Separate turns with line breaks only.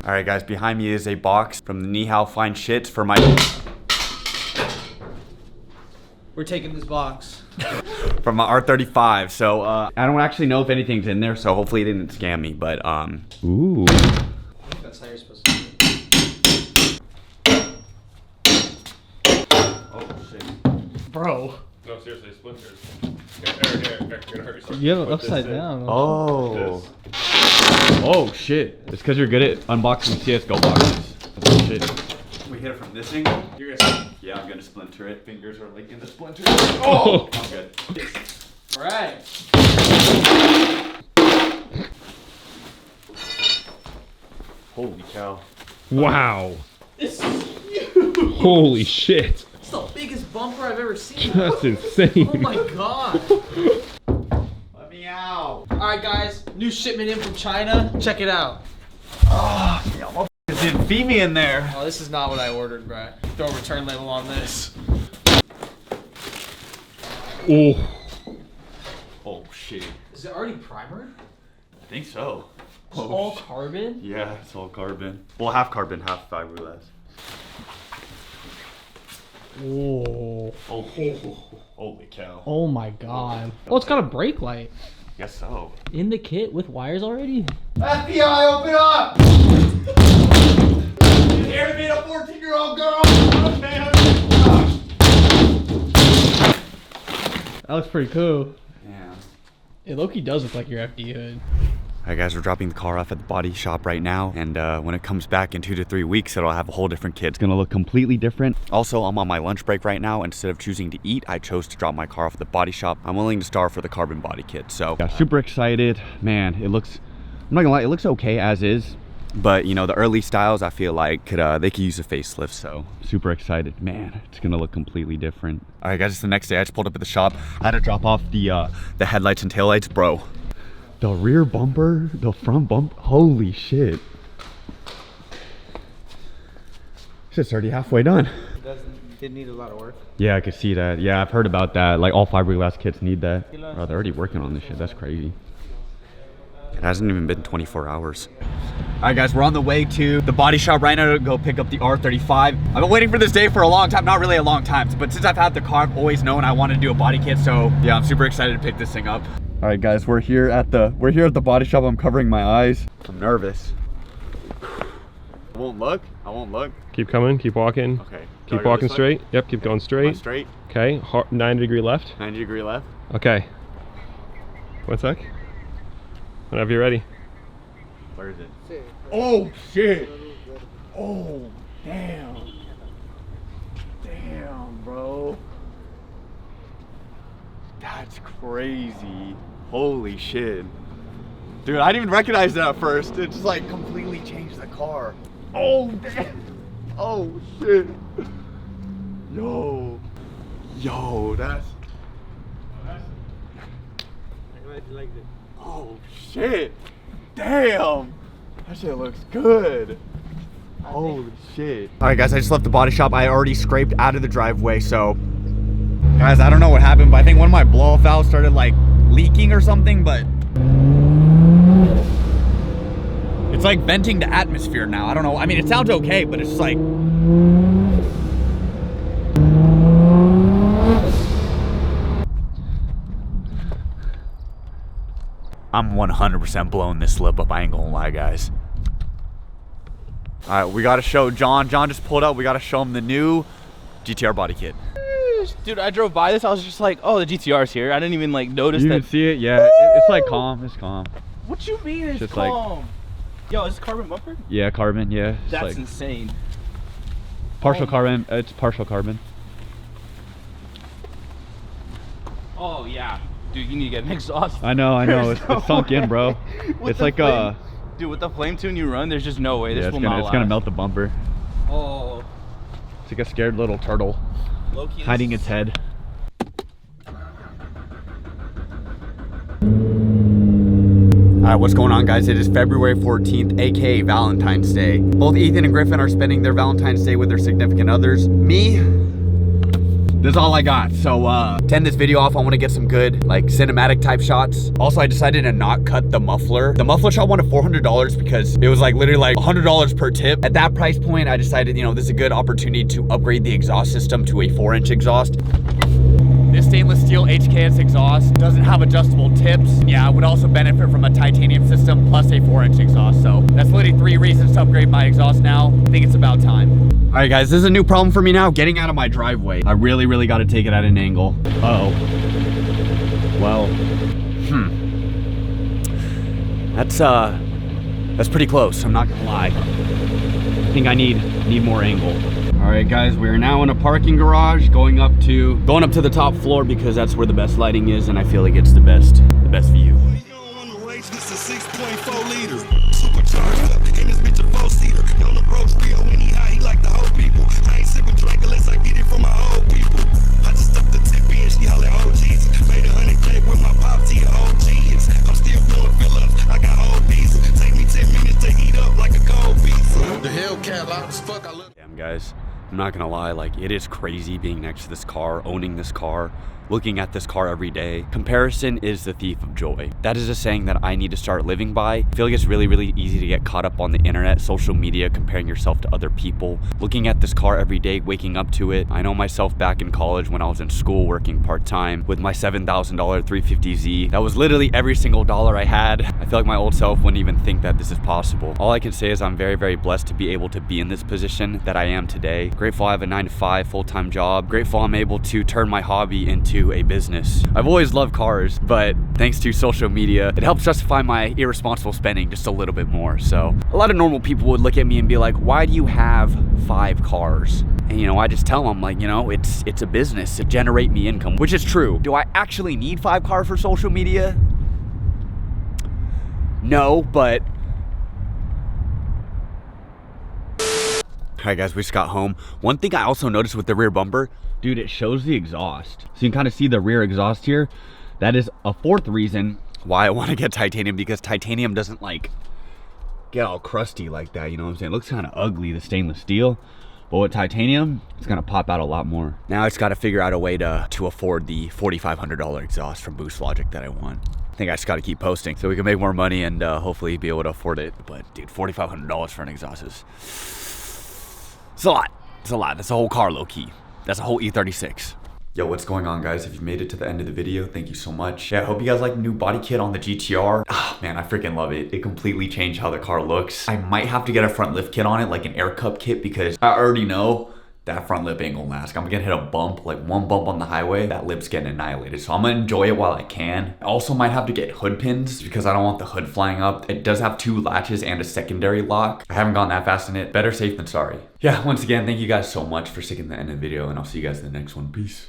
All right, guys, behind me is a box from the Ni Hao Fine Shits for my...
We're taking this box.
from my R35. So, I don't actually know if anything's in there, so hopefully it didn't scam me, but,
Ooh.
I think that's how you're supposed to do it.
Oh, shit.
Bro.
No, seriously, splinters. Here, you're gonna hurt yourself.
You have it upside down.
Oh. Oh, shit. It's because you're good at unboxing CSGO boxes. Oh, shit. We hit it from this angle.
You're gonna...
Yeah, I'm gonna splinter it. Fingers are like in the splinters. Oh! I'm good.
Alright.
Holy cow.
Wow.
This is huge.
Holy shit.
It's the biggest bumper I've ever seen.
That's insane.
Oh my god.
Let me out.
Alright guys, new shipment in from China. Check it out.
Oh, yeah, motherfuckers didn't feed me in there.
Oh, this is not what I ordered, bro. Throw a return label on this.
Oh.
Oh, shit.
Is it already primered?
I think so.
It's all carbon?
Yeah, it's all carbon. Well, half carbon, half fiberglass.
Oh.
Oh, holy cow.
Oh my god. Oh, it's got a brake light.
Guess so.
In the kit with wires already?
FBI, open up! You here to meet a 14-year-old girl?
That looks pretty cool.
Yeah.
It low-key does look like your FD hood.
Alright guys, we're dropping the car off at the body shop right now, and when it comes back in 2 to 3 weeks, it'll have a whole different kit. It's gonna look completely different. Also, I'm on my lunch break right now. Instead of choosing to eat, I chose to drop my car off at the body shop. I'm willing to starve for the carbon body kit, so yeah, super excited. Man, it looks, I'm not gonna lie, it looks okay as is, but you know, the early styles I feel like they could use a facelift, so super excited. Man, it's gonna look completely different. Alright guys, it's the next day. I just pulled up at the shop. I had to drop off the headlights and taillights, bro. The rear bumper, the front bumper, holy shit. Shit's already halfway done.
Didn't need a lot of work.
Yeah, I could see that. Yeah, I've heard about that. Like all fiberglass kits need that. Oh, they're already working on this shit. That's crazy. It hasn't even been 24 hours. All right, guys, we're on the way to the body shop right now to go pick up the R35. I've been waiting for this day for a long time. Not really a long time, but since I've had the car, I've always known I wanted to do a body kit. So yeah, I'm super excited to pick this thing up. All right, guys, we're here at the body shop. I'm covering my eyes. I'm nervous. I won't look. I won't look.
Keep coming, keep walking.
Okay.
Keep walking straight. Yep, keep going straight.
Straight.
Okay, 90-degree left.
90-degree left.
Okay. 1 sec. Whenever you're ready.
Where is it? Oh shit! Oh damn! Damn, bro. That's crazy. Holy shit. Dude, I didn't even recognize that at first. It just like completely changed the car. Oh damn! Oh shit! Yo! Yo, that's... Oh shit! Damn! That shit looks good. Holy shit. Alright guys, I just left the body shop. I already scraped out of the driveway, so guys, I don't know what happened, but I think one of my blow-off valves started like leaking or something, but it's like venting to atmosphere now. I don't know. I mean, it sounds okay, but it's just like... I'm 100% blowing this slip up. I ain't gonna lie, guys. All right, we gotta show John. John just pulled up. We gotta show him the new GTR body kit.
Dude, I drove by this. I was just like, oh, the GTR's here. I didn't even like notice
You
that.
can see it, yeah. It's like calm. It's calm.
What you mean it's
Just like-
calm? Yo, is this carbon bumper?
Yeah, carbon. Yeah. It's
That's
like
insane.
partial carbon. It's partial carbon.
Oh yeah, dude, you need to get an exhaust.
I know.
There's
It's
no
sunk in, bro.
With
It's
the
like
flame- Dude, with the flame tune you run, there's just no way this
yeah,
will not
it's gonna
last.
melt the bumper.
Oh.
It's like a scared little turtle
Low-key,
hiding
this
its head. Alright, what's going on, guys? It is February 14th, aka Valentine's Day. Both Ethan and Griffin are spending their Valentine's Day with their significant others. Me, this is all I got. So to end this video off, I want to get some good like cinematic type shots. Also, I decided to not cut the muffler. The muffler shop wanted $400 because it was like literally like $100 per tip. At that price point, I decided, you know, this is a good opportunity to upgrade the exhaust system to a 4-inch exhaust. This stainless steel HKS exhaust doesn't have adjustable tips. Yeah, I would also benefit from a titanium system plus a 4-inch exhaust. So that's literally 3 reasons to upgrade my exhaust now. I think it's about time. All right, guys, this is a new problem for me now, getting out of my driveway. I really got to take it at an angle. Uh-oh. Well, that's pretty close, I'm not gonna lie. I think I need more angle. All right, guys, we are now in a parking garage going up to the top floor because that's where the best lighting is, and I feel like it's the best view. Damn, guys, I'm not gonna lie, like, it is crazy being next to this car, owning this car, looking at this car every day. Comparison is the thief of joy. That is a saying that I need to start living by. I feel like it's really easy to get caught up on the internet, social media, comparing yourself to other people. Looking at this car every day, waking up to it. I know myself back in college when I was in school working part-time with my $7,000 350Z. That was literally every single dollar I had. I feel like my old self wouldn't even think that this is possible. All I can say is I'm very blessed to be able to be in this position that I am today. Grateful I have a 9-to-5 full-time job. Grateful I'm able to turn my hobby into a business. I've always loved cars, but thanks to social media, it helps justify my irresponsible spending just a little bit more. So a lot of normal people would look at me and be like, why do you have 5 cars? And you know, I just tell them, like, you know, it's a business to generate me income, which is true. Do I actually need 5 cars for social media? No, but all right, guys, we just got home. One thing I also noticed with the rear bumper, dude, it shows the exhaust. So you can kind of see the rear exhaust here. That is a 4th reason why I want to get titanium, because titanium doesn't like get all crusty like that, you know what I'm saying? It looks kind of ugly, the stainless steel, but with titanium, it's gonna pop out a lot more. Now I just gotta figure out a way to afford the $4,500 exhaust from Boost Logic that I want. I think I just gotta keep posting so we can make more money and hopefully be able to afford it. But dude, $4,500 for an exhaust is, it's a lot. It's a lot. That's a whole car, low key. That's a whole E36. Yo, what's going on, guys? If you've made it to the end of the video, thank you so much. Yeah, I hope you guys like the new body kit on the GTR. Ah, man, I freaking love it. It completely changed how the car looks. I might have to get a front lift kit on it, like an air cup kit, because I already know that front lip ain't gonna last. I'm gonna hit a bump, like one bump on the highway, that lip's getting annihilated. So I'm gonna enjoy it while I can. I also might have to get hood pins because I don't want the hood flying up. It does have 2 latches and a secondary lock. I haven't gone that fast in it. Better safe than sorry. Yeah, once again, thank you guys so much for sticking to the end of the video, and I'll see you guys in the next one. Peace.